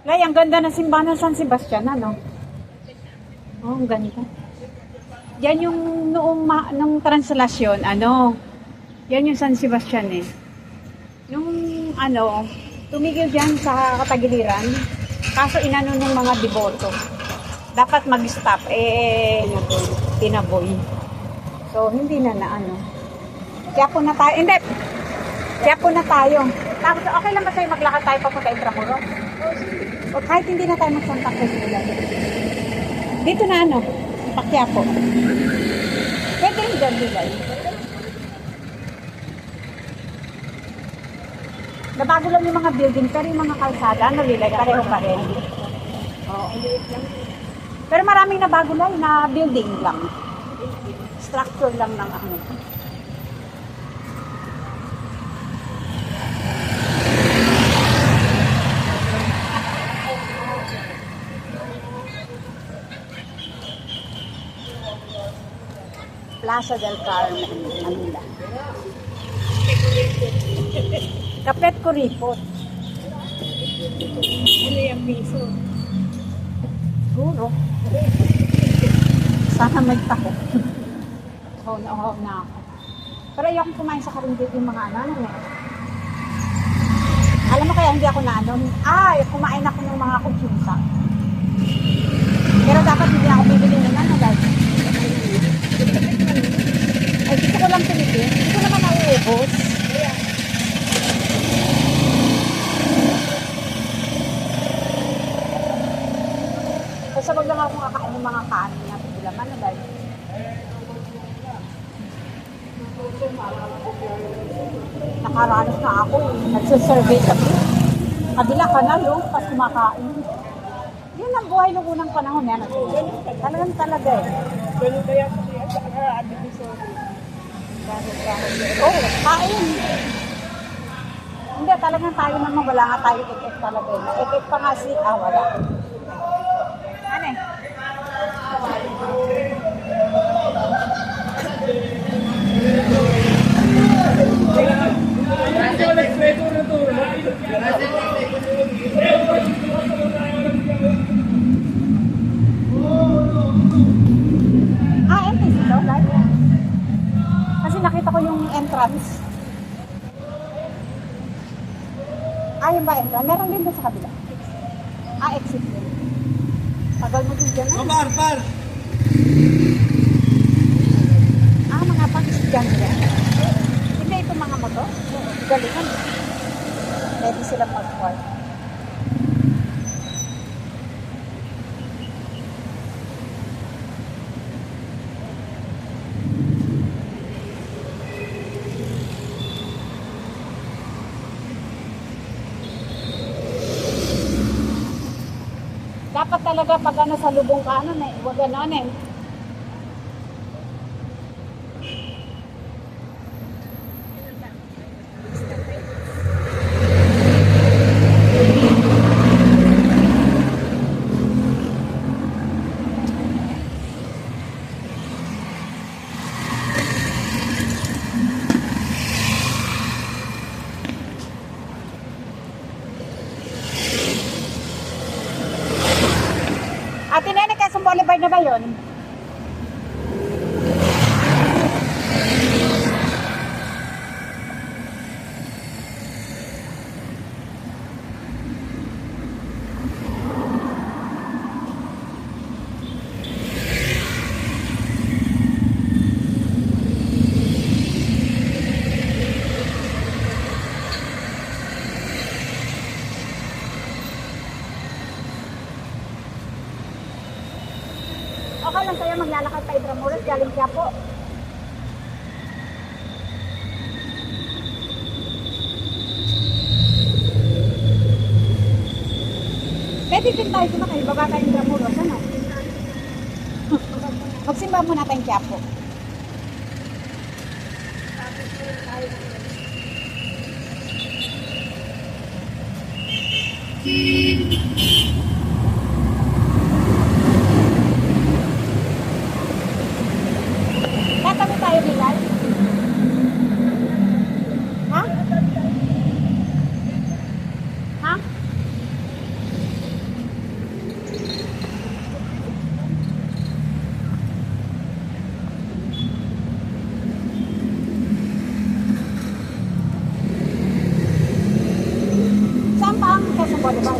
Lay, ang ganda ng simbahan ng San Sebastian, ano? Oh, ang ganda. Yan yung nung translasyon, ano? Yan yung San Sebastian eh. Nung ano, tumigil dyan sa katagiliran, kaso inano ng mga deboto. Dapat mag-stop, tinaboy. So, hindi na ano. Kaya po na tayo, hindi. Kaya po na tayo. Tapos, okay lang ba sa'yo maglakad tayo papunta Intramuros? O kahit hindi na tayo mag-Santa Cruz nila. Dito na ano, Paquiapo. Pwede rin dyan, Bilay. Nabago lang yung mga building, pero yung mga kalsada, ano Lilay, pareho pa rin. Oo. Pero maraming nabago lang na building lang. Structure lang ng ano. Plaza del Carmen, Manila. Kapet ko ripot. Ano yung piso? Siguro. Sana may taho. Haw na ako. Pero ayokong kumain sa karindit yung mga ano eh. Alam mo kaya hindi ako na ano? Kumain ako ng mga kutsisa. Pero dapat hindi ako bibili ng ano guys. Ay, gusto ko lang tumitin. Hindi ko naman nauubos. Kasi wag lang ako kakain ng mga kanin na pagulaman na dahil. Nakaranas na ako eh. Nagsasurvey kami. Kabila ka na yung pas kumakain. Yun ang buhay ng unang panahon yan. Talagang talaga eh. Ganun kaya sa advisory. Oo, kain. Hindi, talagang tayo naman wala nga tayo ekip talaga eh. Ekip pa nga wala. Ano eh? Empty dito, like. Kasi nakita ko yung entrance. Yun ba entrance? Meron din doon sa kabila. Exit din. Tagal mo din dyan. Par! Mga pang-estudyante. Hindi ito mga motor. Galingan. Pwede silang mag-park. Dapat talaga pag ano sa lubong ka, huwag ganon eh. Ate Nene, Quezon Boulevard na ba yun? Okay lang kayo maglalakad pa Intramuros, galing Quiapo. Pwede din tayo sumakay, baba tayo Intramuros, ano? Magsimba muna tayong Quiapo. Tatabi tayo Bilal? Ha? Ha? ano ba?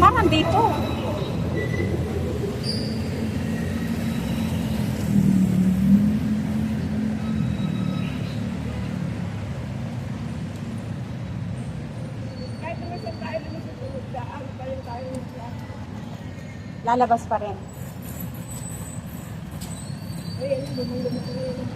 Parang dito. Kahit naman sa tayo naman sa tulog, daan pa rin tayo. Lalabas pa rin. Ayun, lumang-lumang na yun.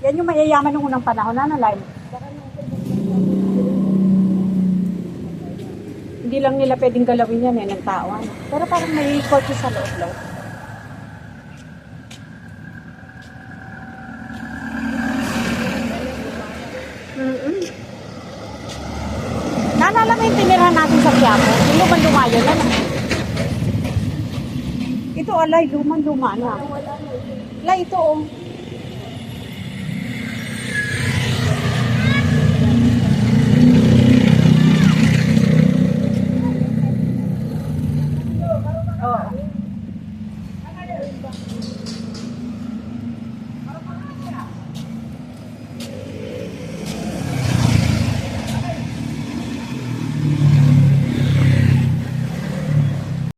Yan yung mayayaman ng unang panahon na live. Hindi lang nila pwedeng galawin yan ng tao. Pero parang may kotse sa loob-loob. Naalala mo yung tinirahan natin sa Quiapo? Yung luman-lumayo na. Ito alay, luman-luma na. Alay, ito oh.